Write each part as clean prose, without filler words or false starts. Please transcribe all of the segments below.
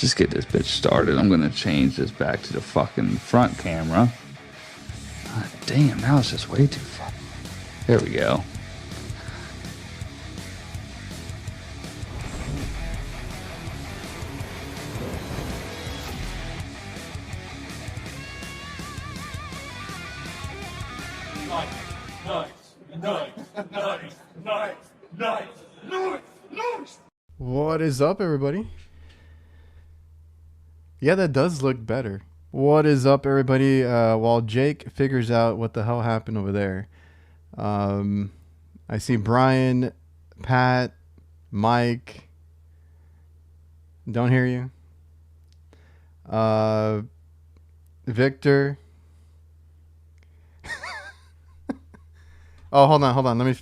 Just get this bitch started. I'm gonna change this back to the fucking front camera. God damn, now it's just way too far. There we go. Nice. What is up, everybody? Yeah, that does look better. What is up, everybody? While Jake figures out what the hell happened over there, I see Brian, Pat, Mike. Don't hear you. Victor. Oh, hold on. Let me.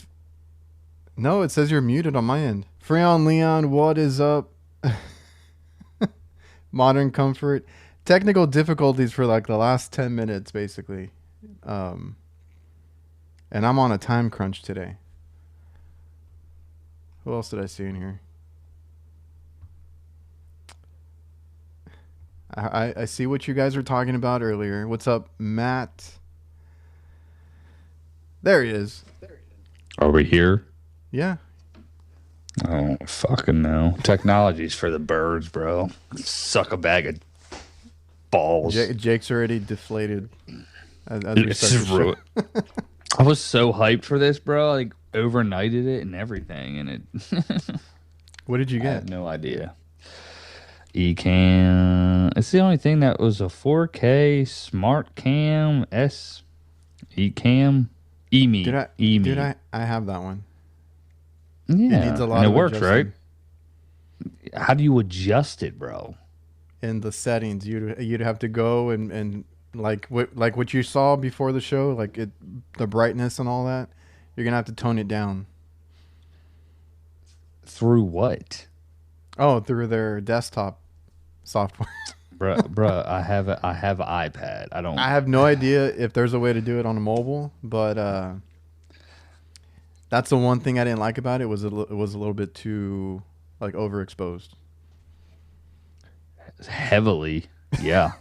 No, it says you're muted on my end. Freon Leon, what is up? Modern Comfort. Technical difficulties for like the last 10 minutes, basically. And I'm on a time crunch today. Who else did I see in here? I see what you guys were talking about earlier. What's up, Matt? There he is. Are we here? Yeah. Oh, fucking no. Technology's for the birds, bro. Suck a bag of balls. Jake's already deflated. As It's just I was so hyped for this, bro. Like, overnighted it and everything. And it. What did you get? I have no idea. Ecamm. It's the only thing that was a 4K smart cam S. Ecamm. E-me. Did I have that one? Yeah, it needs a lot and it of works, adjusting. right? How do you adjust it, bro? In the settings, you'd have to go and like what you saw before the show, like the brightness and all that. You're gonna have to tone it down. Through what? Oh, through their desktop software. Bruh, I have an iPad. I have no idea if there's a way to do it on a mobile, but that's the one thing I didn't like about it. Was it was a little bit too like overexposed. Heavily, yeah.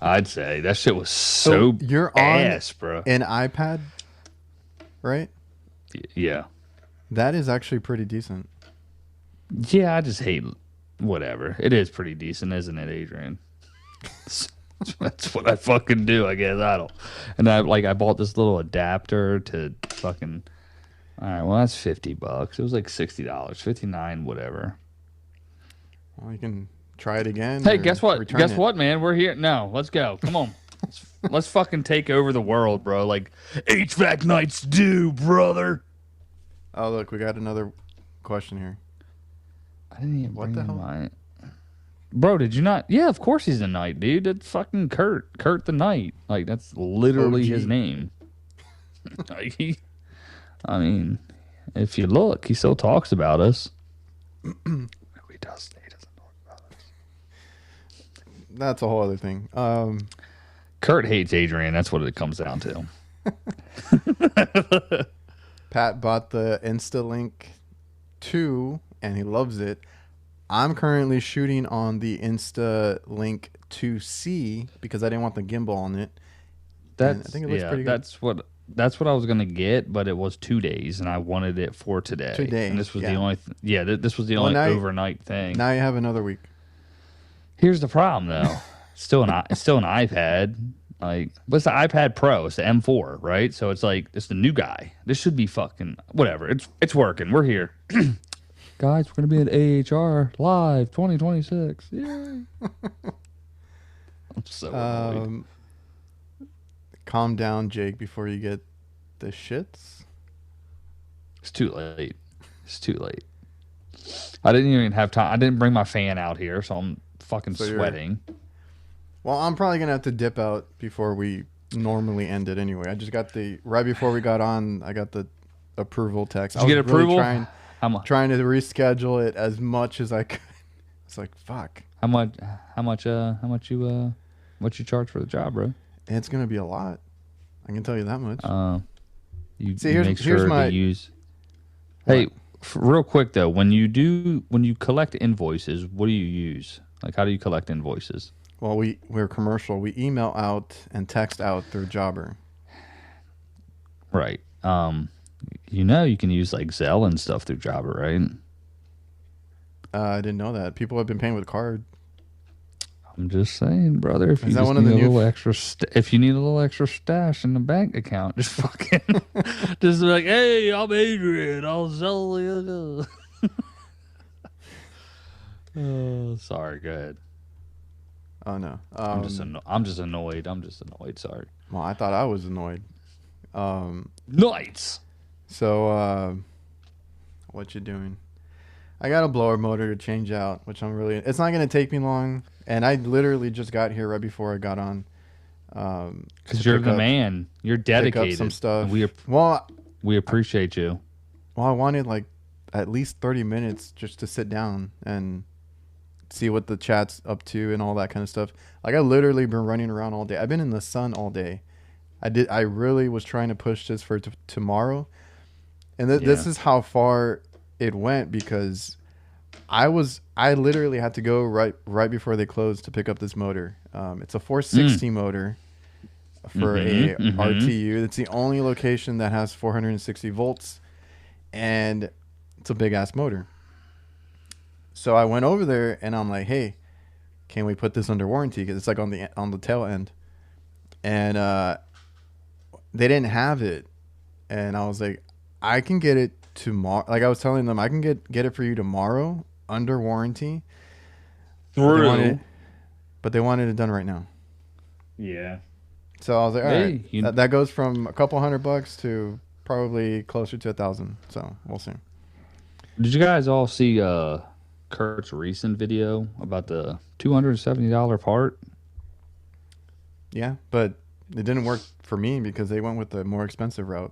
I'd say that shit was so you're ass, on bro. An iPad, right? Yeah. That is actually pretty decent. Yeah, I just hate whatever. It is pretty decent, isn't it, Adrian? That's what I fucking do, I guess. I don't. And I bought this little adapter to fucking. All right, well that's $50. It was like $60, $59, whatever. Well, you can try it again. Hey, guess what? Guess what, man? We're here. No, let's go. Come on. Let's fucking take over the world, bro. Like HVAC Knights do, brother. Oh, look, we got another question here. I didn't even bring my. Bro, did you not? Yeah, of course he's a knight, dude. That's fucking Kurt. Kurt the Knight. Like, that's literally his name. Like, I mean, if you look, he still talks about us. He doesn't talk about us. That's a whole other thing. Kurt hates Adrian. That's what it comes down to. Pat bought the InstaLink 2, and he loves it. I'm currently shooting on the InstaLink 2C because I didn't want the gimbal on it. I think it looks pretty good. That's what I was gonna get, but it was 2 days, and I wanted it for today. And this was the only. This was the only overnight thing. Now you have another week. Here's the problem, though. It's still an iPad. Like, but it's the iPad Pro. It's the M4, right? So it's like it's the new guy. This should be fucking whatever. It's working. We're here. Guys, we're going to be at AHR Live 2026. Yay. I'm so annoyed. Calm down, Jake, before you get the shits. It's too late. I didn't even have time. I didn't bring my fan out here, so I'm fucking sweating. Well, I'm probably going to have to dip out before we normally end it anyway. I just got right before we got on, I got the approval text. Did you get approval? Trying to reschedule it as much as I could. It's like, fuck. How much you charge for the job, bro? It's gonna be a lot. I can tell you that much. Here's my use. Hey, real quick though, when you collect invoices, what do you use? Like, how do you collect invoices? Well, we're commercial. We email out and text out through Jobber. Right. You can use like Zelle and stuff through Jobber, right? I didn't know that. People have been paying with card. I'm just saying, brother. If you Is that just one of need the a new little extra, if you need a little extra stash in the bank account, just fucking, just be like, hey, I'm Adrian. I'll sell you. Oh, sorry. Go ahead. Oh no. I'm just annoyed. Sorry. Well, I thought I was annoyed. Nights. So, what you doing? I got a blower motor to change out, which it's not going to take me long. And I literally just got here right before I got on. Because you're the man. You're dedicated. Pick up some stuff. We appreciate you. Well, I wanted like at least 30 minutes just to sit down and see what the chat's up to and all that kind of stuff. Like I literally been running around all day. I've been in the sun all day. I really was trying to push this for tomorrow. And this is how far it went because I literally had to go right before they closed to pick up this motor. It's a 460 motor for a RTU. It's the only location that has 460 volts, and it's a big ass motor. So I went over there and I'm like, hey, can we put this under warranty? Because it's like on the tail end, and they didn't have it, and I was like, I can get it tomorrow. Like I was telling them, I can get it for you tomorrow under warranty. But they wanted it done right now. Yeah. So I was like, all right, that goes from a couple $100 to probably closer to $1,000. So we'll see. Did you guys all see Kurt's recent video about the $270 part? Yeah, but it didn't work for me because they went with the more expensive route.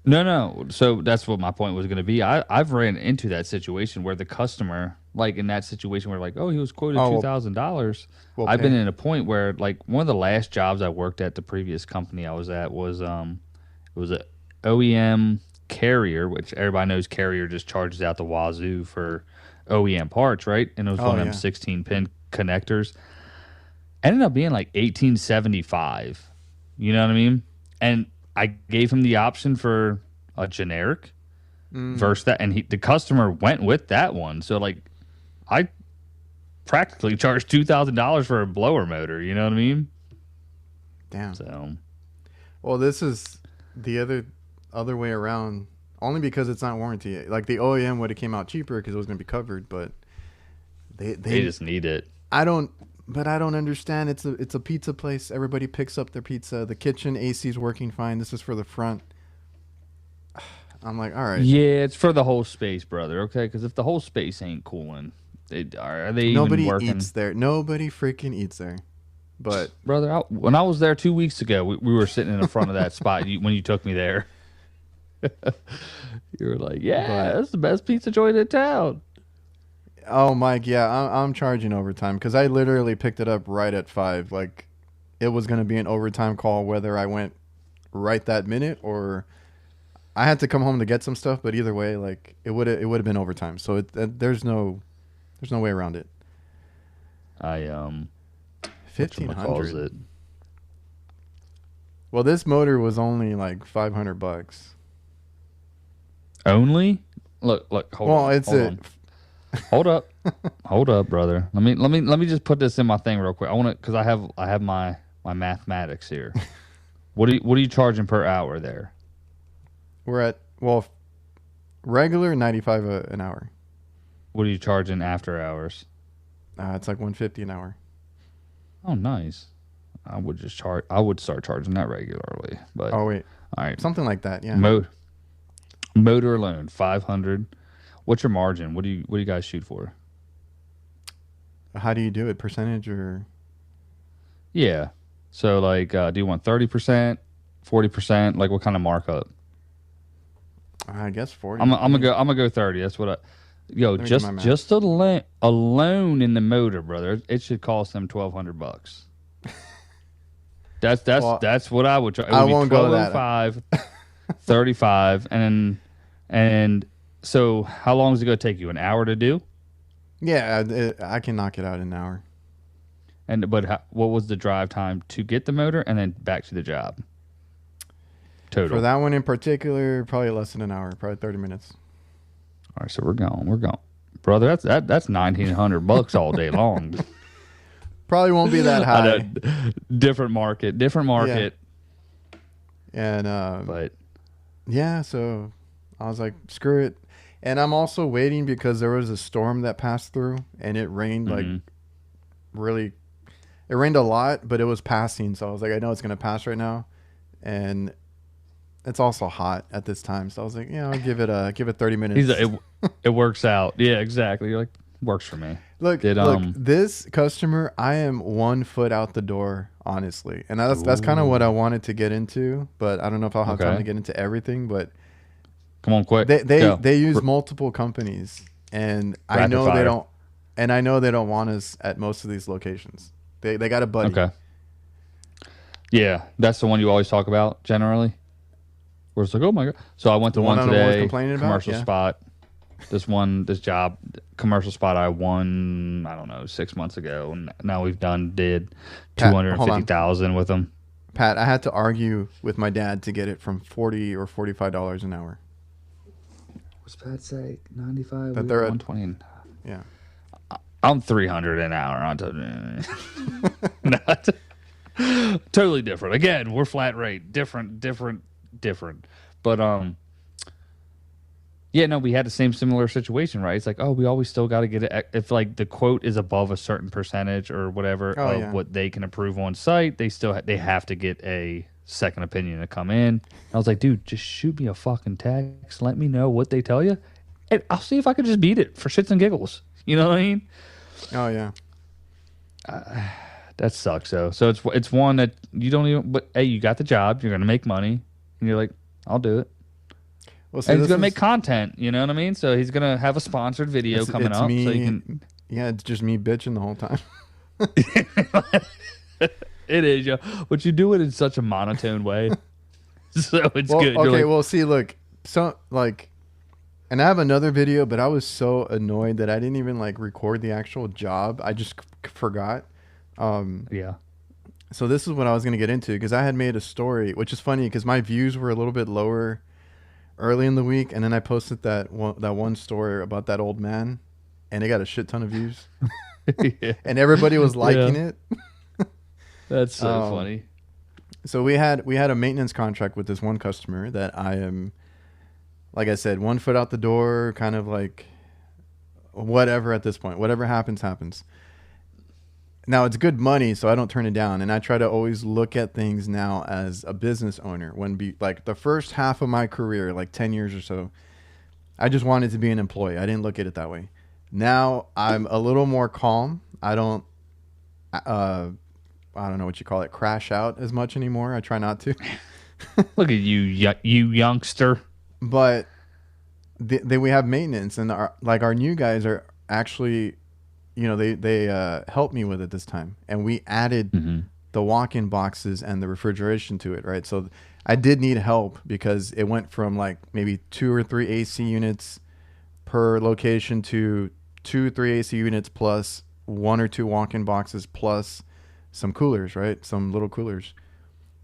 No. So that's what my point was going to be. I've ran into that situation where the customer, like in that situation where like, oh, he was quoted $2,000. I've been in a point where like one of the last jobs I worked at, the previous company I was at was it was a OEM Carrier, which everybody knows Carrier just charges out the wazoo for OEM parts, right? And it was one of them 16-pin connectors. Ended up being like $1,875. You know what I mean? And I gave him the option for a generic versus that, and the customer went with that one. So like, I practically charged $2,000 for a blower motor. You know what I mean? Damn. So, well, this is the other way around. Only because it's not warranty. Like the OEM would have came out cheaper because it was going to be covered, but they just need it. I don't understand. It's a pizza place. Everybody picks up their pizza. The kitchen AC is working fine. This is for the front. I'm like, all right. Yeah, it's for the whole space, brother. Okay, because if the whole space ain't cooling, are they Nobody even working? eats there. Nobody freaking eats there. But brother, when I was there 2 weeks ago, we were sitting in the front of that spot when you took me there. You were like, yeah, that's the best pizza joint in town. Oh, Mike, yeah, I'm charging overtime because I literally picked it up right at 5. Like, it was going to be an overtime call whether I went right that minute or I had to come home to get some stuff. But either way, like, it would have been overtime. So there's no way around it. $1,500. Well, this motor was only like $500. Only? Look, hold on. Hold up, brother. Let me just put this in my thing real quick. I want to, because I have my mathematics here. What are you charging per hour there? We're at regular 95 an hour. What are you charging after hours? It's like 150 an hour. Oh, nice. I would start charging that regularly. But oh wait, all right, something like that. Yeah. Motor alone, 500. What's your margin? What do you guys shoot for? How do you do it? Percentage or? Yeah. So like, do you want 30%, 40%? Like what kind of markup? I guess 40. I'm gonna go 30. That's what just alone in the motor, brother. It should cost them $1,200. That's what I would try. I won't go that. 35, and so how long is it gonna take you? An hour to do? Yeah, I can knock it out in an hour. But what was the drive time to get the motor and then back to the job? Total. For that one in particular, probably less than an hour, probably 30 minutes. All right, so we're going, brother. That's $1,900 all day long. Probably won't be that high. Different market. Yeah. And but yeah, so I was like, screw it. And I'm also waiting because there was a storm that passed through, and it rained like really. It rained a lot, but it was passing, so I was like, I know it's gonna pass right now, and it's also hot at this time, so I was like, yeah, I'll give it 30 minutes. It works out. Yeah, exactly. You're like, works for me. Look, this customer, I am 1 foot out the door, honestly, and that's kind of what I wanted to get into, but I don't know if I'll have time to get into everything. But come on, quick. They use multiple companies, and I know they don't want us at most of these locations. They got a buddy. Okay. Yeah, that's the one you always talk about generally. Where it's like, oh my god. So I went to one today, commercial spot. This job, commercial spot I won, I don't know, 6 months ago, and now did 250,000 with them. Pat, I had to argue with my dad to get it from $40 or $45 an hour. What's Pat say? 95. That they're at 120. Yeah. I'm 300 an hour. Totally different. Again, we're flat rate. Different. But yeah, no, we had the similar situation, right? It's like, oh, we always still got to get it. If like the quote is above a certain percentage or whatever what they can approve on site, they have to get a second opinion to come in. I was like, dude, just shoot me a fucking text. Let me know what they tell you, and I'll see if I can just beat it for shits and giggles. You know what I mean? Oh yeah. That sucks though. So it's one that you don't even. But hey, you got the job. You're gonna make money, and you're like, I'll do it. Well, see, and he's gonna make content. You know what I mean? So he's gonna have a sponsored video coming up. Me, so you can. Yeah, it's just me bitching the whole time. It is, yo. But you do it in such a monotone way, so it's good. Okay, well, see, look, so like. And I have another video, but I was so annoyed that I didn't even like record the actual job. I just forgot. Yeah. So this is what I was going to get into, because I had made a story, which is funny because my views were a little bit lower early in the week, and then I posted that one story about that old man, and it got a shit ton of views. Yeah. And everybody was liking it. That's so funny. So we had a maintenance contract with this one customer that I am, like I said, 1 foot out the door, kind of like whatever at this point. Whatever happens, happens. Now, it's good money, so I don't turn it down. And I try to always look at things now as a business owner. Like the first half of my career, like 10 years or so, I just wanted to be an employee. I didn't look at it that way. Now, I'm a little more calm. I don't know what you call it, crash out as much anymore. I try not to. Look at you youngster. But we have maintenance, and our new guys are actually, they helped me with it this time, and we added the walk-in boxes and the refrigeration to it, right? So I did need help because it went from like maybe 2 or 3 AC units per location to 2 or 3 AC units plus 1 or 2 walk-in boxes plus some coolers, right? Some little coolers.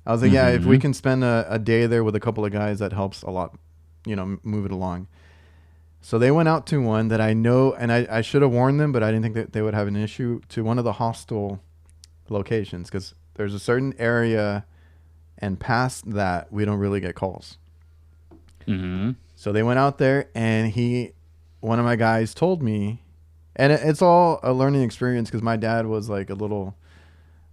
I was like, yeah, if we can spend a day there with a couple of guys, that helps a lot. Move it along. So they went out to one that I know, and I should have warned them, but I didn't think that they would have an issue, to one of the hostel locations, because there's a certain area, and past that, we don't really get calls. So they went out there, and one of my guys told me, and it's all a learning experience, because my dad was like a little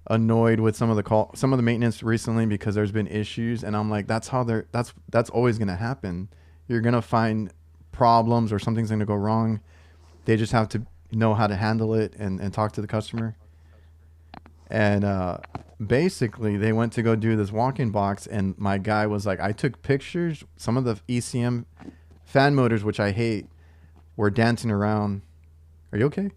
annoyed with some of the maintenance recently because there's been issues, and I'm like, that's always going to happen. You're going to find problems or something's going to go wrong. They just have to know how to handle it and talk to the customer. And basically they went to go do this walk-in box, and my guy was like, I took pictures. Some of the ECM fan motors, which I hate, were dancing around. Are you okay?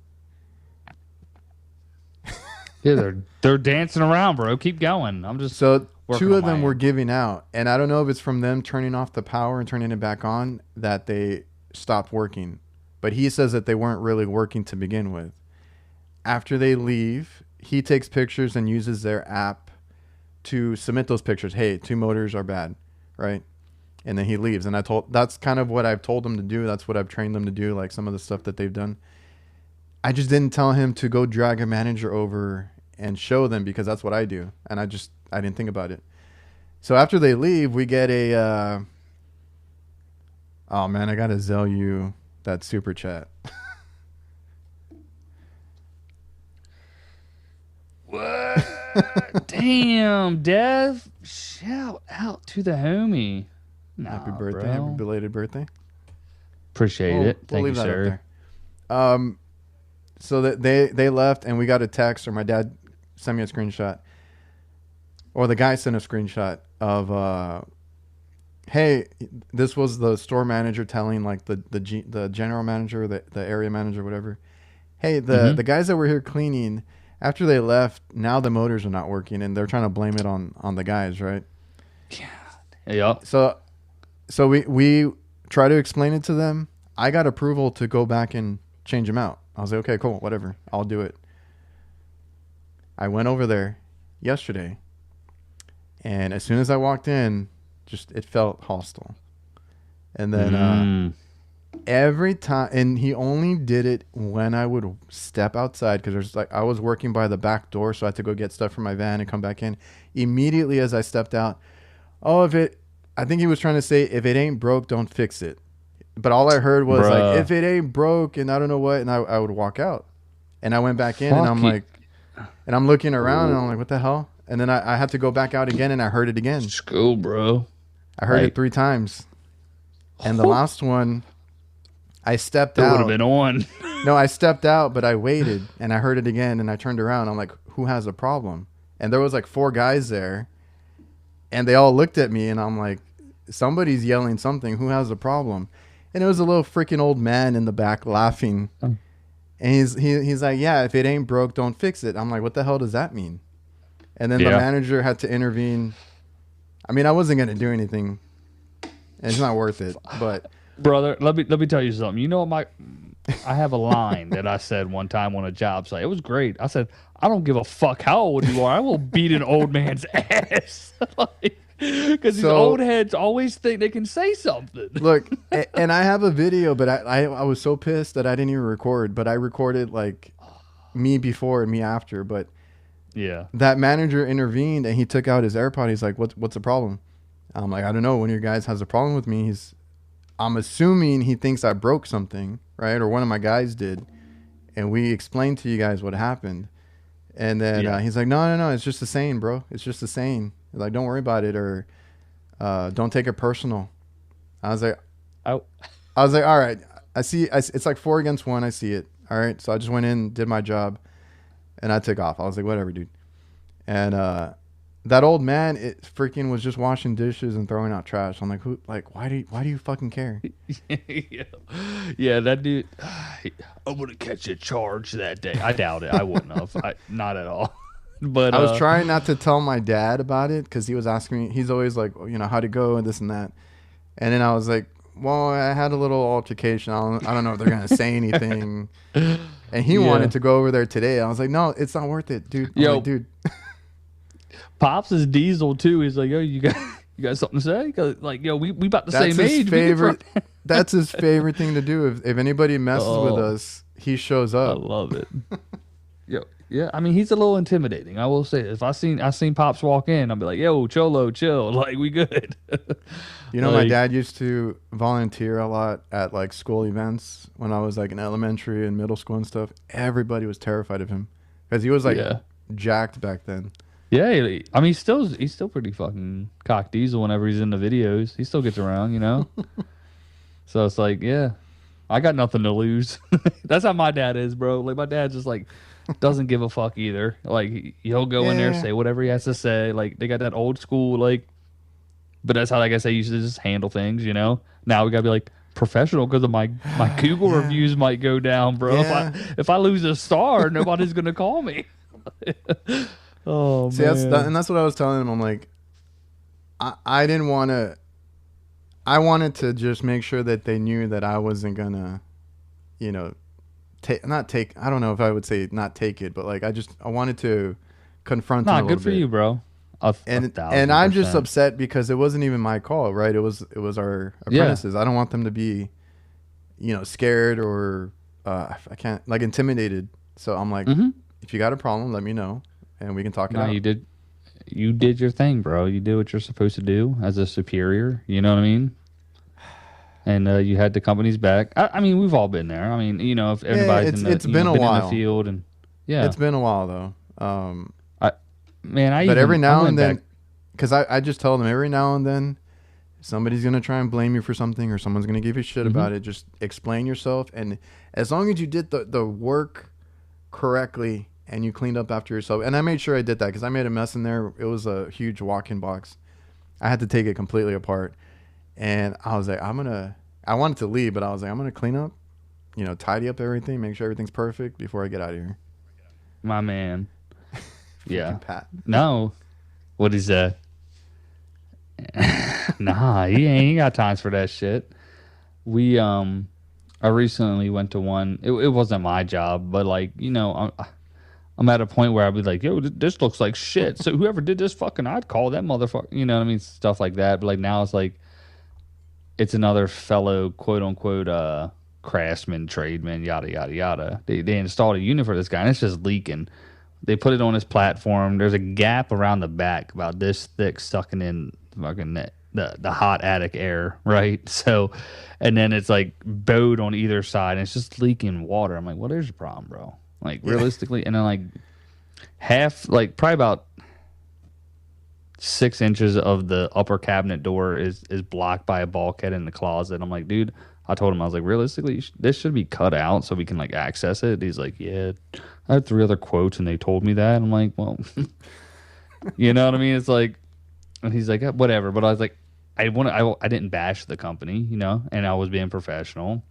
Yeah, they're dancing around, bro. Keep going. I'm just so 2 of them were giving out, and I don't know if it's from them turning off the power and turning it back on that they stopped working, but he says that they weren't really working to begin with. After they leave, he takes pictures and uses their app to submit those pictures. Hey, 2 motors are bad, right? And then he leaves. And that's kind of what I've told them to do. That's what I've trained them to do, like some of the stuff that they've done. I just didn't tell him to go drag a manager over and show them, because that's what I do. And I didn't think about it. So after they leave, we get a, oh man, I got to Zell you that super chat. What? Damn, Dev. Shout out to the homie. Happy birthday. Bro. Happy belated birthday. Appreciate it. Thank you, sir. So that they left, and we got a text, or my dad sent me a screenshot, or the guy sent a screenshot of, hey, this was the store manager telling like the general manager, the area manager, whatever. Hey, the guys that were here cleaning, after they left, now the motors are not working, and they're trying to blame it on the guys, right? Yeah. So we try to explain it to them. I got approval to go back and change them out. I was like, okay, cool, whatever, I'll do it. I went over there yesterday, and as soon as I walked in, it felt hostile. And then every time, and he only did it when I would step outside, because there's like, I was working by the back door, so I had to go get stuff from my van and come back in. Immediately as I stepped out, I think he was trying to say, if it ain't broke, don't fix it. But all I heard was like, if it ain't broke, and I don't know what, and I would walk out. And I went back in, and I'm like, and I'm looking around, and I'm like, what the hell? And then I had to go back out again, and I heard it again. School, bro. I heard it 3 times. And the last one, I stepped out. It would have been on. No, I stepped out, but I waited, and I heard it again, and I turned around. I'm like, who has a problem? And there was like 4 guys there, and they all looked at me, and I'm like, somebody's yelling something. Who has a problem? And it was a little freaking old man in the back laughing. And he's like, yeah, if it ain't broke, don't fix it. I'm like, what the hell does that mean? And then the manager had to intervene. I mean, I wasn't going to do anything. It's not worth it. But brother, let me tell you something. You know, I have a line that I said one time on a job site. It was great. I said, I don't give a fuck how old you are. I will beat an old man's ass. Because these old heads always think they can say something. Look, and I have a video, but I was so pissed that I didn't even record. But I recorded like me before and me after. But yeah, that manager intervened, and he took out his AirPod. He's like, what's the problem? I'm like, I don't know. One of your guys has a problem with me. I'm assuming he thinks I broke something, right? Or one of my guys did. And we explained to you guys what happened. And then he's like, no, it's just a saying, bro. It's just a saying. Like, don't worry about it, or don't take it personal. I was like, all right. I see. It's like 4 against 1. I see it. All right. So I just went in, did my job, and I took off. I was like, whatever, dude. And that old man, it freaking was just washing dishes and throwing out trash. I'm like, why do you fucking care? Yeah, that dude. I would have catch a charge that day. I doubt it. I wouldn't have. Not at all. But I was trying not to tell my dad about it, because he was asking me. He's always like, how'd it go and this and that. And then I was like, well, I had a little altercation. I don't know if they're going to say anything. And he wanted to go over there today. I was like, no, it's not worth it, dude. Yo, like, dude. Pops is diesel too. He's like, yo, you got something to say? Cause like, yo, we about the same age. That's his favorite thing to do. If anybody messes with us, he shows up. I love it. Yo, yeah. I mean, he's a little intimidating. I will say, if I seen Pops walk in, I'll be like, yo, Cholo, chill. Like, we good. My dad used to volunteer a lot at like school events when I was like in elementary and middle school and stuff. Everybody was terrified of him because he was like jacked back then. Yeah, I mean, he's still pretty fucking cock diesel whenever he's in the videos. He still gets around, So it's like, yeah, I got nothing to lose. That's how my dad is, bro. Like, my dad just like doesn't give a fuck either. Like, he'll go in there, say whatever he has to say. Like, they got that old school, like, but that's how, like I say, you used to just handle things, Now we gotta be like professional, because of my Google reviews might go down, bro. Yeah. If I lose a star, nobody's gonna call me. Oh, see, man. That's what I was telling him. I'm like, I didn't want to. I wanted to just make sure that they knew that I wasn't gonna, not take. I don't know if I would say not take it, but like I wanted to confront him a Nah, little good for bit. you, bro. A And I'm just 1,000%. upset because it wasn't even my call, right? It was our Yeah. apprentices. I don't want them to be, scared or I can't like intimidated. So I'm like, Mm-hmm. if you got a problem, let me know, and we can talk it No, out. you did your thing, bro. You did what you're supposed to do as a superior. You know what I mean? And you had the company's back. I mean, we've all been there. I mean, if Yeah, everybody's in the, it's been a been in the while. field and yeah, It's been a while though. I, man, But every I now went and back. then, because I just tell them every now and then, somebody's gonna try and blame you for something, or someone's gonna give you shit Hmm. about it. Just explain yourself, and as long as you did the work correctly and you cleaned up after yourself, and I made sure I did that because I made a mess in there. It was a huge walk-in box. I had to take it completely apart, and I was like, I wanted to leave, but I was like, I'm gonna clean up, tidy up everything, make sure everything's perfect before I get out of here. My man. Yeah. Fucking Pat. No. What is that? Nah, he ain't got times for that shit. We I recently went to one. It wasn't my job, but like I'm at a point where I'd be like, yo, this looks like shit. So whoever did this, fucking, I'd call that motherfucker. You know what I mean? Stuff like that. But like now it's like it's another fellow quote unquote craftsman, tradesman, yada yada yada. They installed a unit for this guy and it's just leaking. They put it on his platform. There's a gap around the back about this thick, sucking in fucking the hot attic air, right? So, and then it's like bowed on either side, and it's just leaking water. I'm like, what is your problem, bro? Like Yeah. realistically, and then like probably about 6 inches of the upper cabinet door is blocked by a bulkhead in the closet. I'm like, dude. I told him, I was like, realistically, this should be cut out so we can like access it. He's like, yeah, I had 3 other quotes and they told me that. I'm like, well, you know what I mean? It's like, and he's like, yeah, whatever. But I was like, I didn't bash the company, and I was being professional.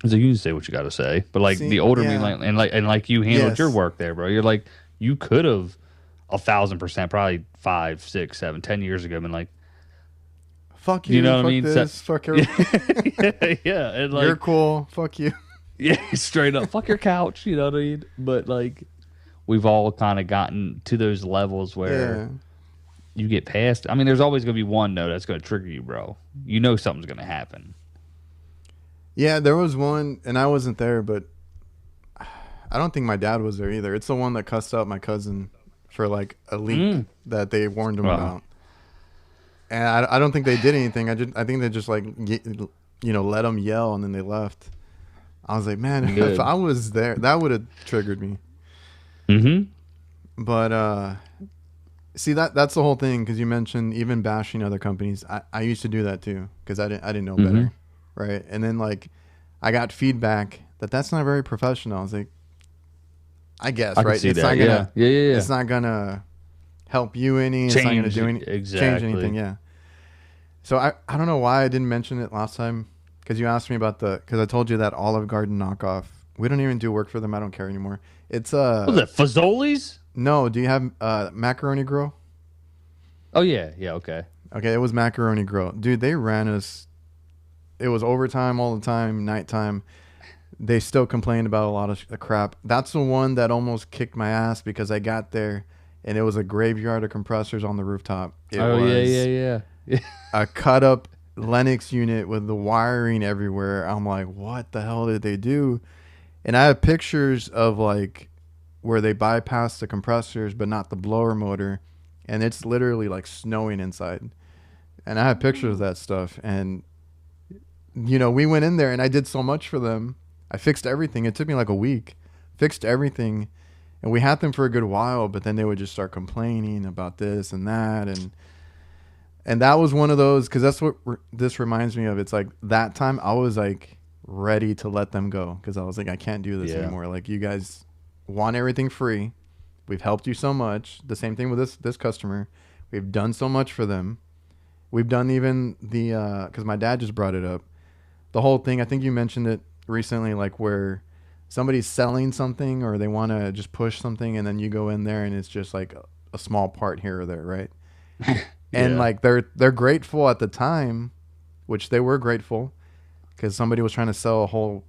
So you can say what you got to say, but like See, the older me, yeah. like you handled your Yes. work there, bro. You're like, you could have 1,000%, probably 5, 6, 7, 10 years ago, been like, Fuck you you. know what I Fuck mean? this. Fuck everything. Yeah, and You're like, cool. Fuck you. yeah, straight up, fuck your couch. You know what I mean? But like, we've all kind of gotten to those levels where Yeah. you get past. I mean, there's always gonna be one no that's gonna trigger you, bro. You know something's gonna happen. Yeah, there was one, and I wasn't there, but I don't think my dad was there either. It's the one that cussed out my cousin for like a leak that they warned him Wow. about. And I don't think they did anything. I think they just like let them yell and then they left. I was like, man, Good. if I was there, that would have triggered me. Mm-hmm. But see that's the whole thing because you mentioned even bashing other companies. I used to do that too because I didn't know better, right? And then like I got feedback that's not very professional. I was like, I guess I can right. see It's that. not gonna Yeah. it's not gonna help you any. It's not gonna Change do any exactly. change anything. Yeah. So I don't know why I didn't mention it last time because you asked me about because I told you that Olive Garden knockoff. We don't even do work for them. I don't care anymore. It's What was that, Fazoli's? no. Do you have Macaroni Grill? Oh yeah, okay. Okay, it was Macaroni Grill. Dude, they ran us. It was overtime all the time, nighttime. They still complained about a lot of crap. That's the one that almost kicked my ass because I got there and it was a graveyard of compressors on the rooftop. It was Yeah. a cut up Lennox unit with the wiring everywhere. I'm like, what the hell did they do? And I have pictures of like where they bypassed the compressors but not the blower motor, and it's literally like snowing inside. And I have pictures of that stuff. And we went in there and I did so much for them. I fixed everything. It took me like a week. Fixed everything. And we had them for a good while, but then they would just start complaining about this and that. And that was one of those, because that's what this reminds me of. It's like that time I was like ready to let them go because I was like, I can't do this anymore. Like, you guys want everything free. We've helped you so much. The same thing with this customer. We've done so much for them. We've done even the, because my dad just brought it up, the whole thing. I think you mentioned it recently, like where somebody's selling something or they want to just push something and then you go in there and it's just like a small part here or there, right? And like they're grateful at the time, which they were grateful because somebody was trying to sell a whole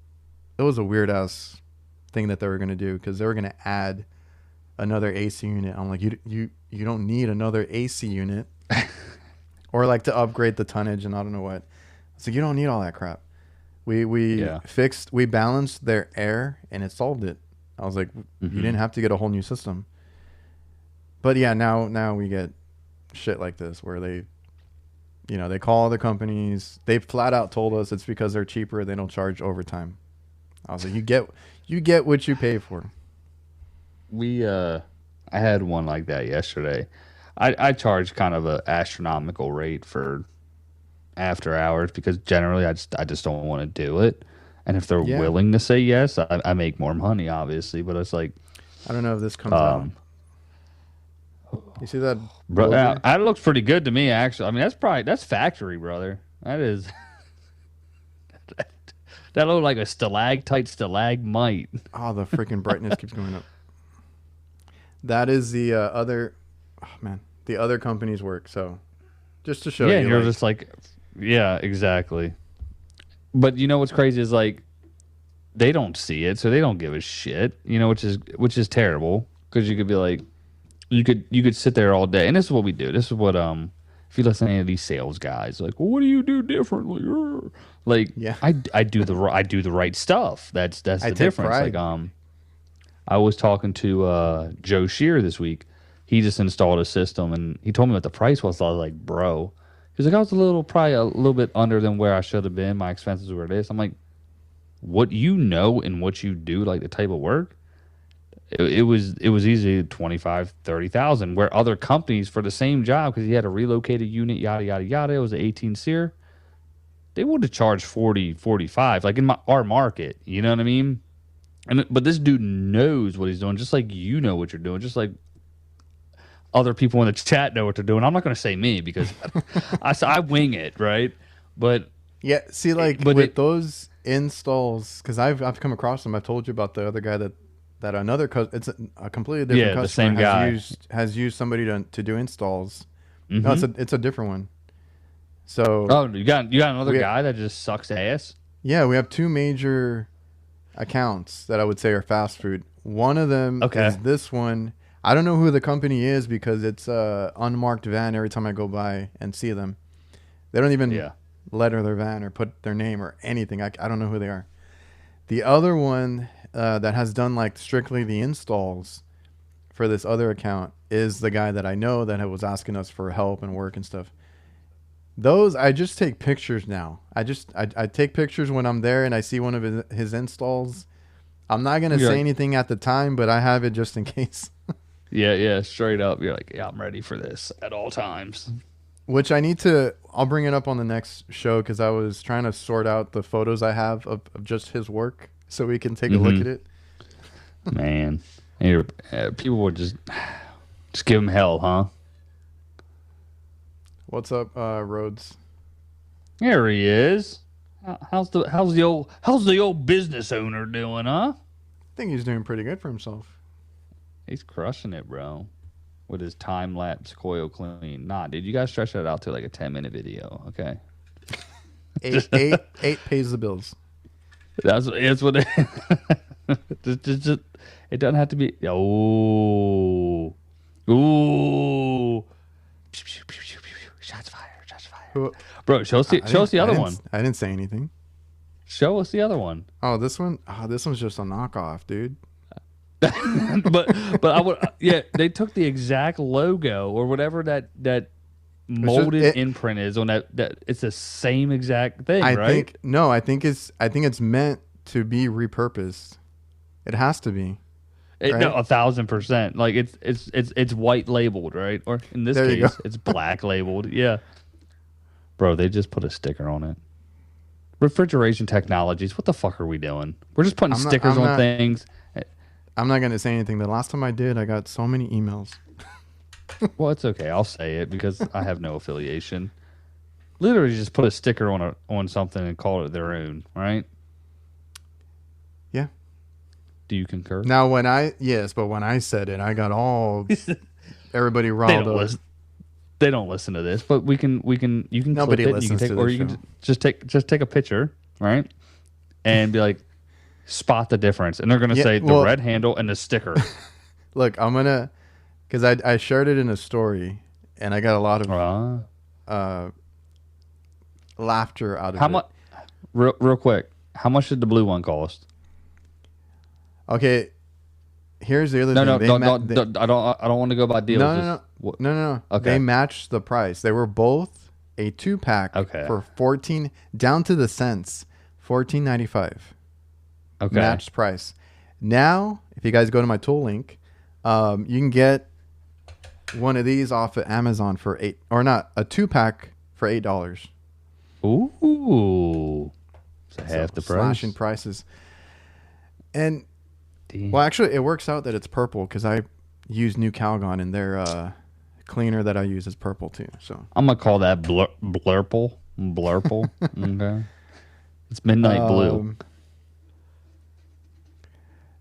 was a weird ass thing that they were gonna do because they were gonna add another AC unit. I'm like, you don't need another AC unit, or like to upgrade the tonnage and I don't know what. So you don't need all that crap. We balanced their air and it solved it. I was like, you didn't have to get a whole new system. But yeah, now we get shit like this where they call other companies. They flat out told us it's because they're cheaper. They don't charge overtime. I was like, you get what you pay for. I had one like that yesterday. I charge kind of an astronomical rate for after hours because generally I just don't want to do it. And if they're willing to say yes, I make more money, obviously. But it's like, I don't know if this comes out. You see that? Bro, that looks pretty good to me, actually. I mean, that's factory, brother. That is. That looked like a stalagmite. Oh, the freaking brightness keeps going up. That is the other. Oh man, the other company's work. So, just to show you, you're just like, yeah, exactly. But you know what's crazy is like, they don't see it, so they don't give a shit. You know, which is terrible because you could be like, you could sit there all day, and this is what we do. This is what if you listen to any of these sales guys, like, well, what do you do differently? Like, yeah, I do the right stuff. That's the difference. Pride. Like, I was talking to Joe Shear this week. He just installed a system, and he told me what the price was. So I was like, bro. He's like, I was probably a little bit under than where I should have been. My expenses were this. I'm like, what you know and what you do, like the type of work, it was easily 25, 30,000. Where other companies for the same job, because he had a relocated unit, yada yada yada. It was an 18 SEER. They would have charged 40, 45, like in our market. You know what I mean? But this dude knows what he's doing, just like you know what you're doing, just like other people in the chat know what they're doing. I'm not going to say me because I wing it, right? But yeah, see, like with those installs, because I've come across them. I've told you about the other guy that another it's a completely different customer. The same guy has used somebody to do installs. No, it's a different one. So you got another guy that just sucks ass. Yeah, we have two major accounts that I would say are fast food. One of them is this one. I don't know who the company is because it's a unmarked van every time I go by and see them. They don't even letter their van or put their name or anything. I don't know who they are. The other one that has done like strictly the installs for this other account is the guy that I know that was asking us for help and work and stuff. Those, I just take pictures now. I take pictures when I'm there and I see one of his installs. I'm not going to say anything at the time, but I have it just in case. Yeah, straight up. You're like, yeah, I'm ready for this at all times. Which I'll bring it up on the next show because I was trying to sort out the photos I have of just his work so we can take a look at it. Man, people would just give him hell, huh? What's up, Rhodes? There he is. How's the old business owner doing, huh? I think he's doing pretty good for himself. He's crushing it, bro. With his time-lapse coil clean. Nah, dude, you guys stretch that out to like a 10-minute video, okay? Eight pays the bills. That's what it just it doesn't have to be. Ooh. Shots fired. Bro, show us the other one. I didn't say anything. Show us the other one. Oh, this one? Oh, this one's just a knockoff, dude. but I would they took the exact logo or whatever that molded imprint is on that it's the same exact thing, right? I think it's meant to be repurposed. It has to be. Right? No, 1,000%. Like it's white labeled, right? Or in this case, it's black labeled. Yeah. Bro, they just put a sticker on it. Refrigeration technologies. What the fuck are we doing? We're just putting stickers on things. I'm not going to say anything. The last time I did, I got so many emails. Well, it's okay. I'll say it because I have no affiliation. Literally just put a sticker on something and call it their own, right? Yeah. Do you concur? Now, when I said it, I got all everybody riled up. They don't listen to this, but you can Nobody clip it. Listens you can take, to or this you show. can just take a picture, right? And be like, spot the difference, and they're gonna say the red handle and the sticker. Look, I'm gonna, because I shared it in a story, and I got a lot of laughter out of how much? Real quick, how much did the blue one cost? Okay, here's the other thing. I don't want to go by deals. No. Okay. They matched the price. They were both a 2-pack for 14 down to the cents, $14.95. Okay. Matched price. Now, if you guys go to my tool link, you can get one of these off of Amazon for a 2-pack for $8. Ooh, so half the price. Slashing prices. And well, actually, it works out that it's purple because I use New Calgon, and their cleaner that I use is purple too. So I'm gonna call that blurple. Okay, it's midnight blue.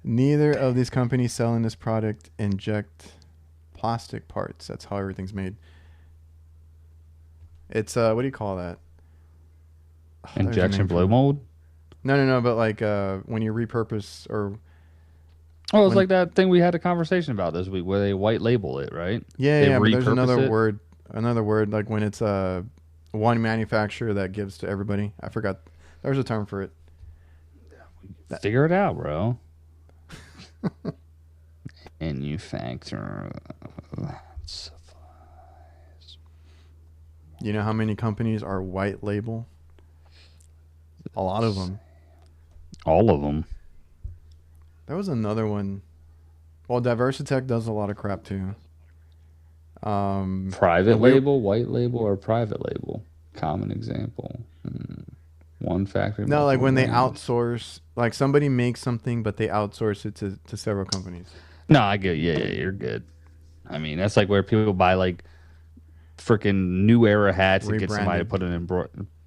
Neither of these companies selling this product inject plastic parts. That's how everything's made. It's what do you call that? Injection blow mold? No. But like when you repurpose or. Oh, it's like that thing we had a conversation about this week where they white label it, right? Yeah. But there's another word like when it's one manufacturer that gives to everybody. I forgot. There's a term for it. Figure it out, bro. Manufacturer supplies. You know how many companies are white label? A lot of them. All of them. There was another one. Well, Diversitech does a lot of crap too. Private label, white label, or private label? Common example. One factory. No, like when they outsource, like somebody makes something, but they outsource it to several companies. No, I get. Yeah, you're good. I mean, that's like where people buy like freaking New Era hats and get somebody to put it in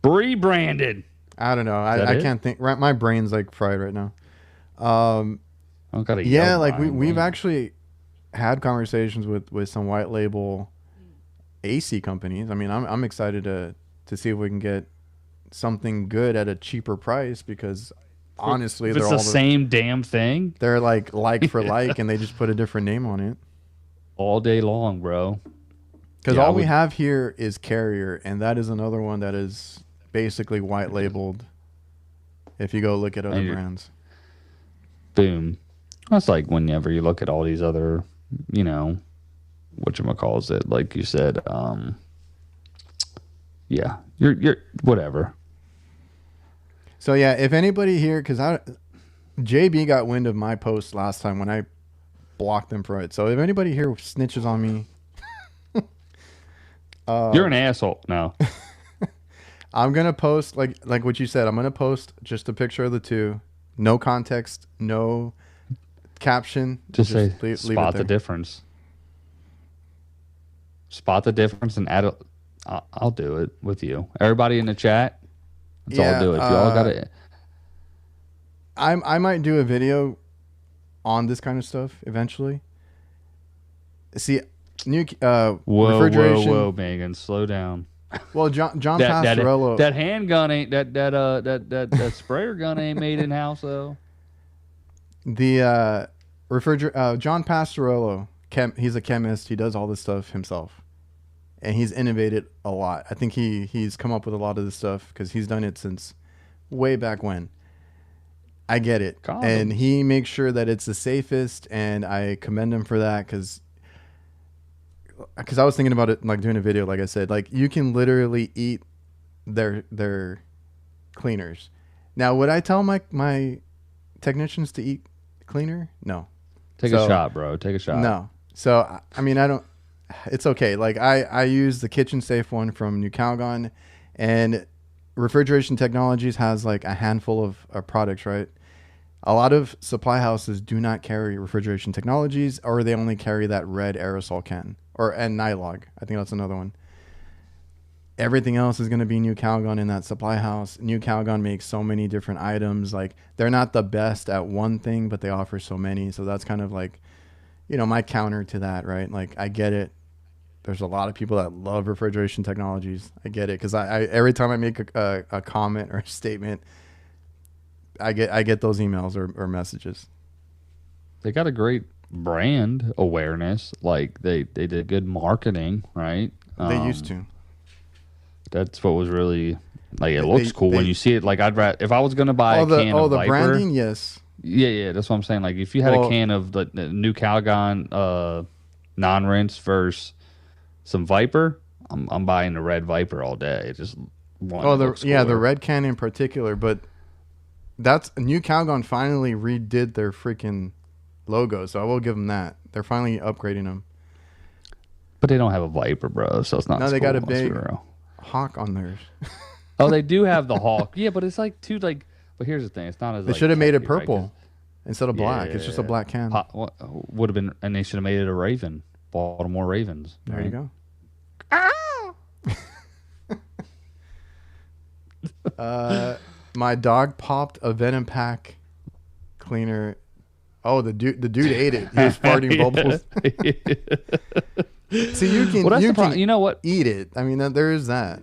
rebranded. I don't know. I can't think. Right, my brain's like fried right now. Yeah, like we've actually had conversations with some white label AC companies. I mean, I'm excited to see if we can get something good at a cheaper price because honestly, it's the same damn thing. They're like for like, and they just put a different name on it all day long, bro. Because all we have here is Carrier, and that is another one that is basically white labeled. If you go look at other brands, boom. That's like whenever you look at all these other, whatchamacalls it, like you said, yeah, you're whatever. So yeah, if anybody here, because JB got wind of my post last time when I blocked him for it. So if anybody here snitches on me, you're an asshole. No, I'm gonna post like what you said. I'm gonna post just a picture of the two, no context, no caption. Just say spot the difference. Spot the difference and add. I'll do it with you. Everybody in the chat. That's all I'll do. If y'all got it, I might do a video on this kind of stuff eventually. See, new refrigeration. Whoa, Megan, slow down. Well, John Pastorello. That handgun ain't that sprayer gun ain't made in house though. The John Pastorello, he's a chemist. He does all this stuff himself. And he's innovated a lot. I think he's come up with a lot of this stuff because he's done it since way back when. I get it. Condoms. And he makes sure that it's the safest, and I commend him for that because I was thinking about it, like doing a video, like I said. Like, you can literally eat their cleaners. Now, would I tell my technicians to eat cleaner? No. Take a shot, bro. Take a shot. No. So, I mean, I don't... It's okay. Like I use the Kitchen Safe one from New Calgon, and Refrigeration Technologies has like a handful of products, right? A lot of supply houses do not carry Refrigeration Technologies, or they only carry that red aerosol can and Nylog. I think that's another one. Everything else is going to be New Calgon in that supply house. New Calgon makes so many different items. Like, they're not the best at one thing, but they offer so many. So that's kind of like, my counter to that, right? Like, I get it. There's a lot of people that love Refrigeration Technologies. I get it. Because I every time I make a comment or a statement, I get those emails or messages. They got a great brand awareness. Like they did good marketing, right? They used to. That's what was really like. It looks cool when you see it. Like if I was gonna buy a can of the Viper, branding, yes. Yeah, that's what I'm saying. Like if you had a can of the new Calgon non-rinse versus some Viper, I'm buying the red Viper all day. It just the red can in particular, but that's new Calgon finally redid their freaking logo, so I will give them that. They're finally upgrading them. But they don't have a Viper, bro, so it's not. No, they got a big hawk on theirs. Oh, they do have the hawk. Yeah, but it's like too like. But here's the thing: it's not as. They should have made it purple instead of black. It's just a black can. Would have been, and they should have made it a Raven. Baltimore Ravens. There you go. My dog popped a Venom Pack cleaner. Oh, the dude ate it. He was farting bubbles. See, you know what? Eat it. I mean, there is that.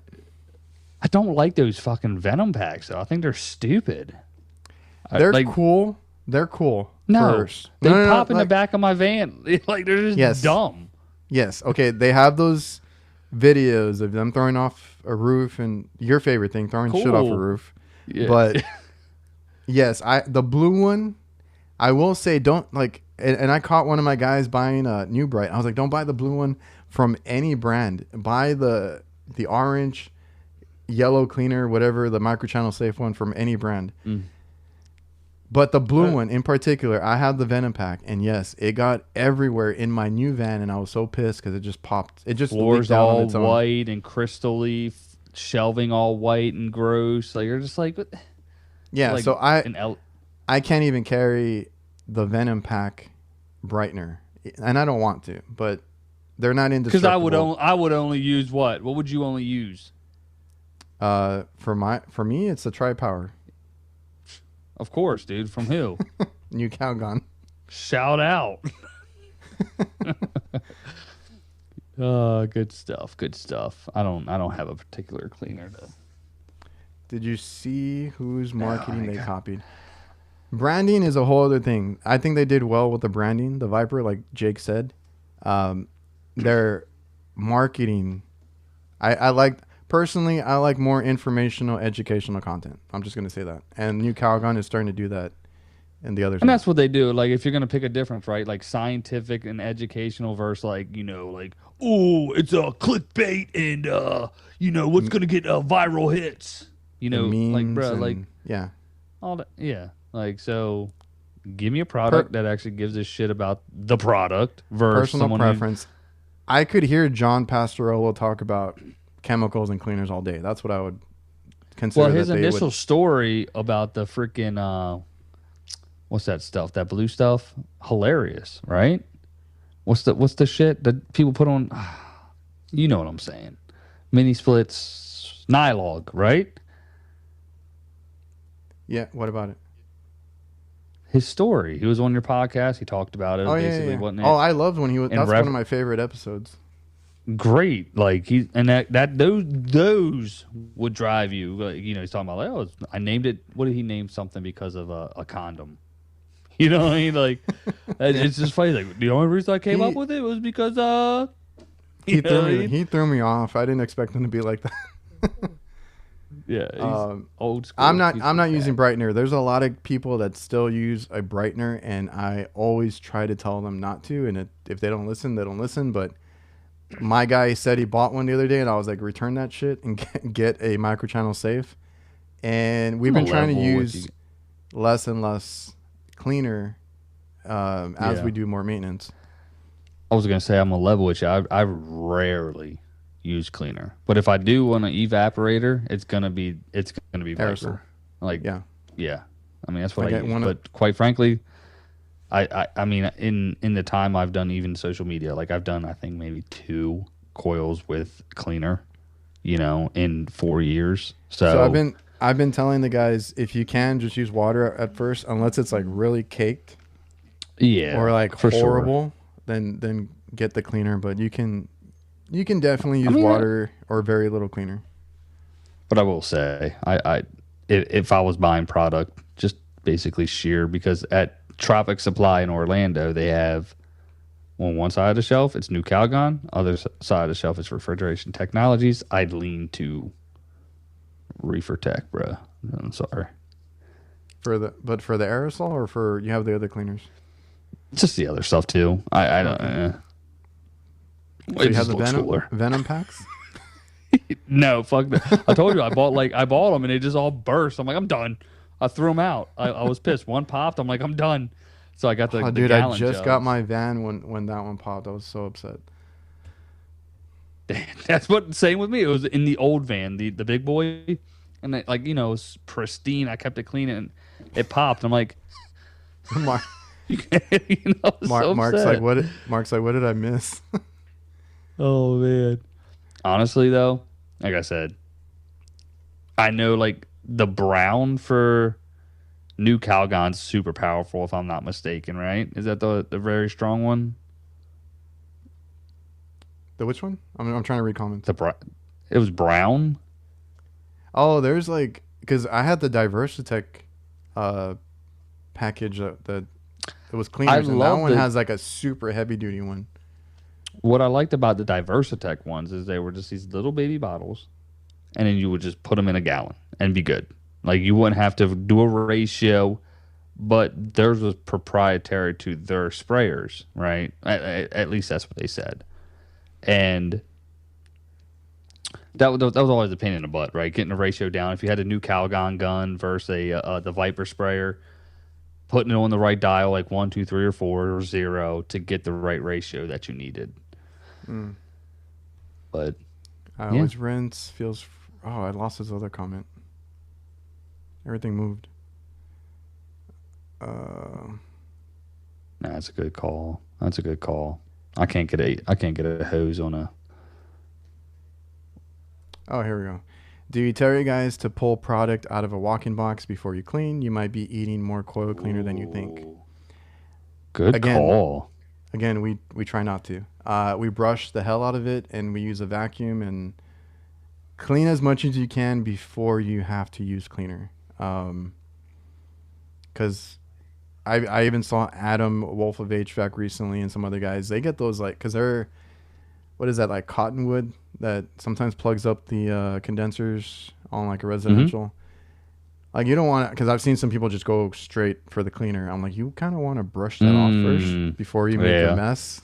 I don't like those fucking Venom Packs though. I think they're stupid. They're cool. They're cool. No, they pop in the back of my van. Like they're just dumb. Yes. Okay. They have those videos of them throwing off a roof and your favorite thing, throwing shit off a roof. Yeah. But yes, the blue one. I will say don't like, and I caught one of my guys buying a New Bright. I was like, don't buy the blue one from any brand. Buy the orange, yellow cleaner, whatever, the microchannel safe one from any brand. But the blue one in particular, I have the Venom Pack, and yes, it got everywhere in my new van, and I was so pissed because it just popped. It just floors all white and crystally, shelving all white and gross. Like you're just like, what? Yeah. Like, so I can't even carry the Venom Pack brightener, and I don't want to, but they're not indestructible. Because I would only use what? What would you only use? For me, it's the Tri-Power. Of course, dude. From who? New Calgon. Shout out. Good stuff. Good stuff. I don't have a particular cleaner though. Did you see whose marketing they copied? Branding is a whole other thing. I think they did well with the branding. The Viper, like Jake said, their marketing. I like more informational, educational content. I'm just gonna say that. And New Calgon is starting to do that. And the others. And that's what they do. Like if you're gonna pick a difference, right? Like scientific and educational versus like, like, oh, it's a clickbait and what's gonna get viral hits. Like bro, like all that, yeah. Like so, give me a product that actually gives a shit about the product versus personal preference. I could hear John Pastorello talk about chemicals and cleaners all day. That's what I would consider. Well, his initial story about the freaking what's that stuff? That blue stuff? Hilarious, right? What's the shit that people put on? You know what I'm saying? Mini splits, Nylog, right? Yeah. What about it? His story. He was on your podcast. He talked about it. Oh, basically, yeah. Wasn't it? Oh, I loved when he was. That's one of my favorite episodes. Great, like those would drive you. Like, he's talking about like, I named it. What did he name something because of a condom? You know what I mean? Like it's just funny. Like the only reason I came up with it was because he threw me off. I didn't expect him to be like that. Yeah, old school. I'm not using brightener. There's a lot of people that still use a brightener, and I always try to tell them not to. And if they don't listen, they don't listen. But my guy said he bought one the other day, and I was like, return that shit and get a microchannel safe. And we've been trying to use less and less cleaner as we do more maintenance. I was gonna say I'm a level with you. I rarely use cleaner, but if I do want an evaporator, it's gonna be Viper. Like yeah. I mean that's what I use. But quite frankly, I mean in the time I've done even social media, like I've done I think maybe 2 coils with cleaner, in 4 years. So I've been telling the guys if you can just use water at first, unless it's like really caked, or like horrible, then get the cleaner. But you can definitely use water or very little cleaner. But I will say, if I was buying product, just basically shear, because at Tropic Supply in Orlando, they have on one side of the shelf, it's New Calgon. Other side of the shelf is Refrigeration Technologies. I'd lean to Reefer Tech, bro. I'm sorry. For the aerosol, or for you have the other cleaners? Just the other stuff too. I don't. So you have the Venom packs? No, fuck that. I told you I bought them and they just all burst. I'm like, I'm done. I threw them out. I was pissed. One popped. I'm like, I'm done. So I got the dude, gallon I just jugs. got my van when that one popped. I was so upset. That's what. Same with me. It was in the old van, the big boy, and it, like, you know, it was pristine. I kept it clean and it popped. I'm like, Mark, so Mark's like, what? Mark's like, what did I miss? Oh man. Honestly though, like I said, I know like the brown for New Calgon's super powerful, if I'm not mistaken, right? Is that the very strong one? The which one? I'm trying to read comments. It was brown. Oh, there's like, because I had the Diversitech package that it was cleaners, and that one has like a super heavy duty one. What I liked about the Diversitech ones is they were just these little baby bottles, and then you would just put them in a gallon and be good. Like, you wouldn't have to do a ratio, but theirs was proprietary to their sprayers, right? At least that's what they said. And that was always a pain in the butt, right? Getting the ratio down. If you had a New Calgon gun versus the Viper sprayer, putting it on the right dial, like 1, 2, 3, or 4, or 0, to get the right ratio that you needed. But I always rinse feels. Oh, I lost his other comment. Everything moved. Nah, that's a good call. That's a good call. I can't get a hose on a. Oh, here we go. Do you tell your guys to pull product out of a walk-in box before you clean? You might be eating more coil cleaner than you think. Good call. Again, we try not to. We brush the hell out of it, and we use a vacuum and clean as much as you can before you have to use cleaner. Because I even saw Adam, Wolf of HVAC, recently, and some other guys. They get those, like, because they're, what is that, like cottonwood that sometimes plugs up the condensers on like a residential. Like, you don't want to, because I've seen some people just go straight for the cleaner. I'm like, you kind of want to brush that off first before you make a mess.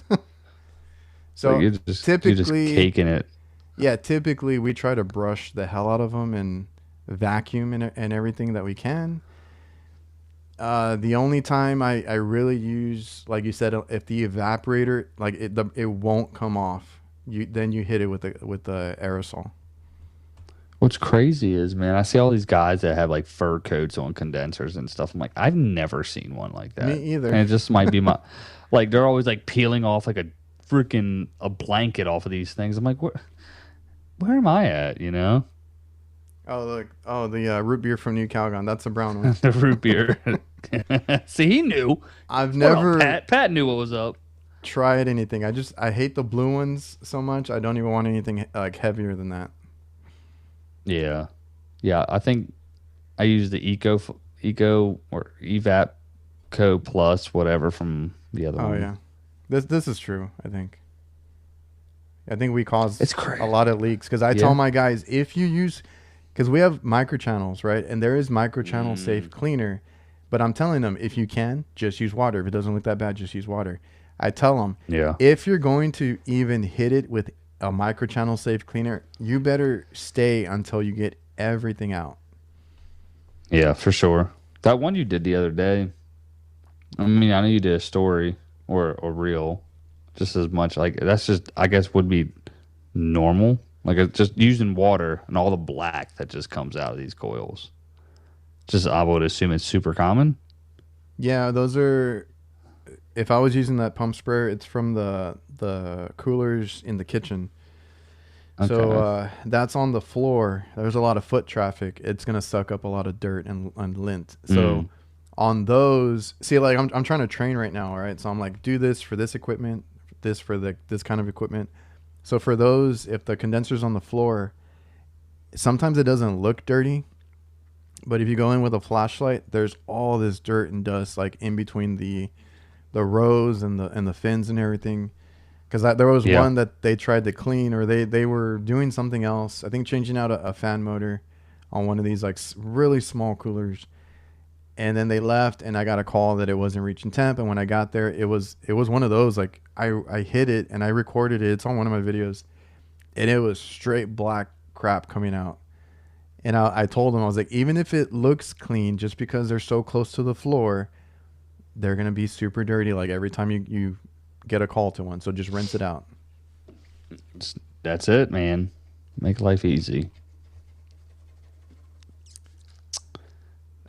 So you're just caking it. Yeah, typically we try to brush the hell out of them and vacuum and everything that we can. The only time I really use, like you said, if the evaporator, like it won't come off, then you hit it with the aerosol. What's crazy is, man, I see all these guys that have like fur coats on condensers and stuff. I'm like, I've never seen one like that. Me either. And it just might be my, like, they're always like peeling off like a blanket off of these things. I'm like, where am I at? You know? Oh, look. Oh, the root beer from New Calgon. That's a brown one. The root beer. See, he knew. I've never. Pat knew what was up. Tried anything. I hate the blue ones so much. I don't even want anything like heavier than that. Yeah. I think I use the Eco or Evap Co Plus, whatever, from the other one. Oh yeah, this is true. I think we cause it's crazy. A lot of leaks, because I tell my guys, if you use, because we have microchannels, right, and there is microchannel safe cleaner, but I'm telling them, if you can, just use water. If it doesn't look that bad, just use water. I tell them, if you're going to even hit it with a microchannel safe cleaner, you better stay until you get everything out. Yeah, for sure. That one you did the other day, I mean, I know you did a story or reel just as much. Like, that's just, I guess, would be normal. Like, it's just using water and all the black that just comes out of these coils. Just, I would assume it's super common. Yeah, those are, if I was using that pump sprayer, it's from the coolers in the kitchen. Okay. So that's on the floor. There's a lot of foot traffic. It's going to suck up a lot of dirt and lint. So on those, see, like I'm trying to train right now, right? So I'm like, do this for this equipment, this for this kind of equipment. So for those, if the condenser's on the floor, sometimes it doesn't look dirty, But if you go in with a flashlight, there's all this dirt and dust like in between the rows and the fins and everything. Because there was Yeah. one that they tried to clean, or they were doing something else. I think changing out a fan motor on one of these like really small coolers, and then they left, and I got a call that it wasn't reaching temp. And when I got there, it was one of those like I hit it and I recorded it. It's on one of my videos, and it was straight black crap coming out. And I told them, I was like, even if it looks clean, just because they're so close to the floor, they're gonna be super dirty. Like every time you get a call to one, so just rinse it out. That's it, man. Make life easy.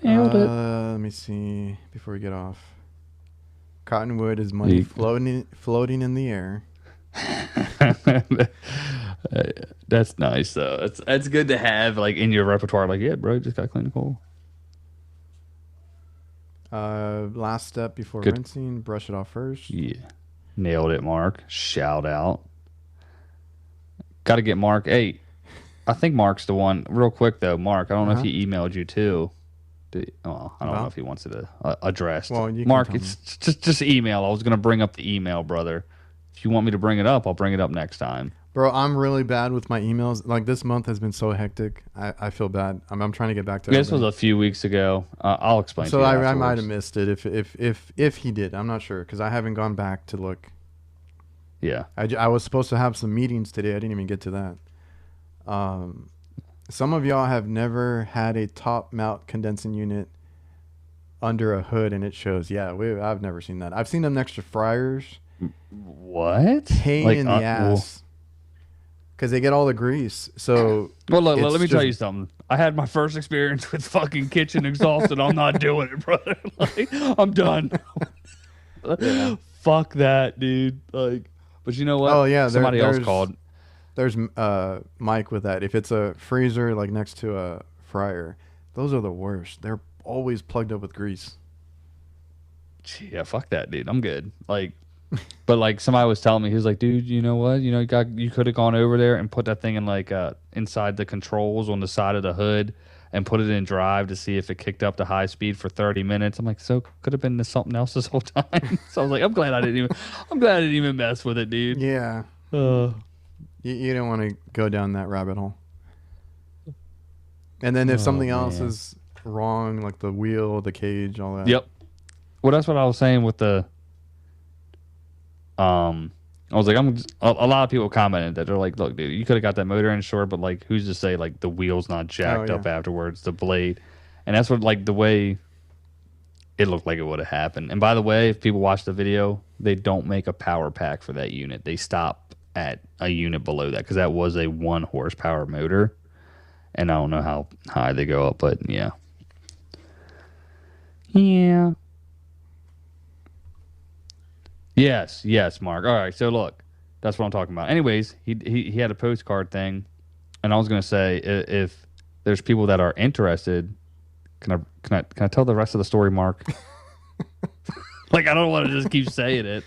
Nailed it. Let me see before we get off. Cottonwood is money floating in the air. That's nice though. That's good to have like in your repertoire. Like, yeah, bro, just got to clean the coal. Last step before Good. rinsing, brush it off first. Yeah, nailed it, Mark. Shout out. Got to get Mark. Hey, I think Mark's the one. Real quick though, Mark. I don't know if he emailed you too. I don't know if he wants it addressed. Well, you can Mark, tell it's just email. I was gonna bring up the email, brother. If you want me to bring it up, I'll bring it up next time. Bro, I'm really bad with my emails. Like this month has been so hectic. I feel bad. I'm trying to get back to it. This was a few weeks ago. I'll explain. So to you I might afterwards. have missed it if he did. I'm not sure because I haven't gone back to look. Yeah. I was supposed to have some meetings today. I didn't even get to that. Some of y'all have never had a top mount condensing unit under a hood and it shows. Yeah, I've never seen that. I've seen them next to fryers. What? Pain in the ass. Because they get all the grease. So well, look, let me tell you something. I had my first experience with fucking kitchen exhaust, and I'm not doing it, brother. Like, I'm done. Yeah. Fuck that, dude. Like, but you know what? Oh yeah, somebody else called. There's Mike with that. If it's a freezer like next to a fryer, those are the worst. They're always plugged up with grease. Yeah, fuck that, dude. I'm good. Like, but like somebody was telling me, he was like, dude, you know what? You know, you could have gone over there and put that thing in like inside the controls on the side of the hood and put it in drive to see if it kicked up to high speed for 30 minutes. I'm like, so could have been something else this whole time. So I was like, I'm glad I didn't even mess with it, dude. Yeah. You don't want to go down that rabbit hole. And then if something else is wrong, like the wheel, the cage, all that. Yep. Well, that's what I was saying with the. I was like, a lot of people commented that they're like, look, dude, you could have got that motor insured, but like, who's to say like the wheel's not jacked up afterwards, the blade, and that's what like the way it looked like it would have happened. And by the way, if people watch the video, they don't make a power pack for that unit. They stop at a unit below that because that was a 1 horsepower motor, and I don't know how high they go up, but yeah. Yes, Mark. All right, so look, that's what I'm talking about. Anyways, he had a postcard thing, and I was gonna say if there's people that are interested, can I tell the rest of the story, Mark? Like I don't want to just keep saying it.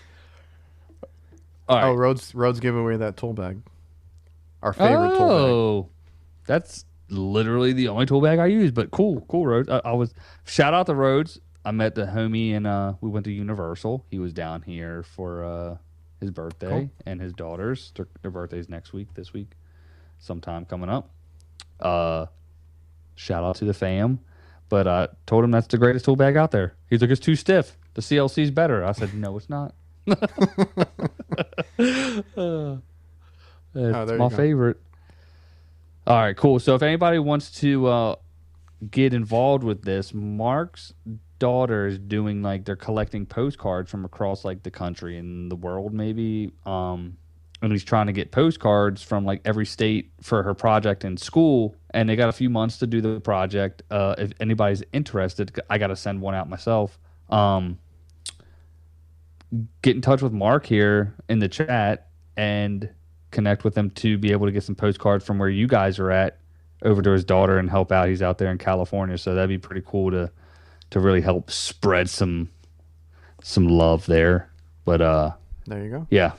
All right. Oh, Rhodes gave away that tool bag. Our favorite tool bag. Oh, that's literally the only tool bag I use. But cool, Rhodes. I was shout out to Rhodes. I met the homie and we went to Universal. He was down here for his birthday and his daughter's. Their birthday's this week, sometime coming up. Shout out to the fam. But I told him that's the greatest tool bag out there. He's like, it's too stiff. The CLC's better. I said, no, it's not. It's my favorite. All right, cool. So if anybody wants to get involved with this, Mark's daughter is doing like they're collecting postcards from across like the country and the world maybe, and he's trying to get postcards from like every state for her project in school, and they got a few months to do the project. If anybody's interested, I got to send one out myself. Get in touch with Mark here in the chat and connect with him to be able to get some postcards from where you guys are at over to his daughter and help out. He's out there in California, so that'd be pretty cool to really help spread some love there. But there you go. Yeah.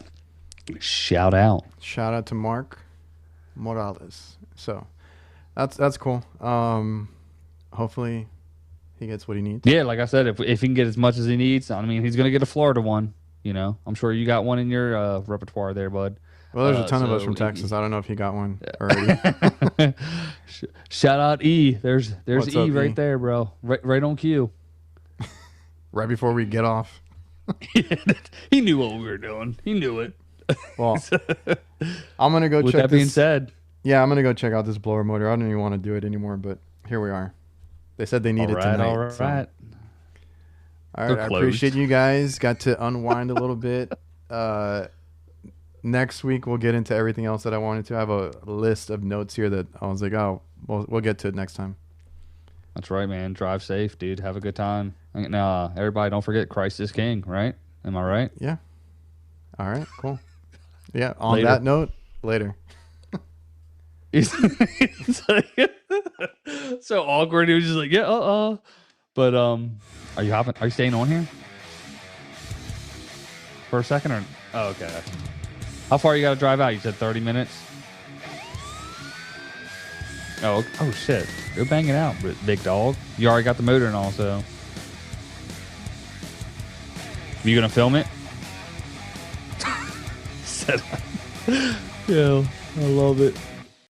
Shout out to Mark Morales. So that's cool. hopefully he gets what he needs. Yeah, like I said, if he can get as much as he needs, I mean, he's gonna get a Florida one. You know, I'm sure you got one in your repertoire there, bud. Well, there's a ton of us from Texas. I don't know if he got one already. Shout out E. There's What's E up, right E? there, bro. Right on cue. Right before we get off. He knew what we were doing. He knew it. Well, I'm gonna go With check that being this. said, Yeah, I'm gonna go check out this blower motor. I don't even want to do it anymore, but here we are. They said they need it tonight. all right. So. All right, They're I closed. appreciate you guys. Got to unwind a little bit. Next week we'll get into everything else that I wanted to. I have a list of notes here that I was like, oh, we'll get to it next time. That's right, man. Drive safe, dude. Have a good time. Now, everybody, don't forget Christ is King, right? Am I right? Yeah. All right. Cool. Yeah. On Later. that note, later. It's like, so awkward. He was just like, yeah, But are you staying on here for a second or? Oh, okay. How far you got to drive out? You said 30 minutes. Oh shit. Go bang it out, big dog. You already got the motor and all, so. You gonna film it? Yeah, I love it.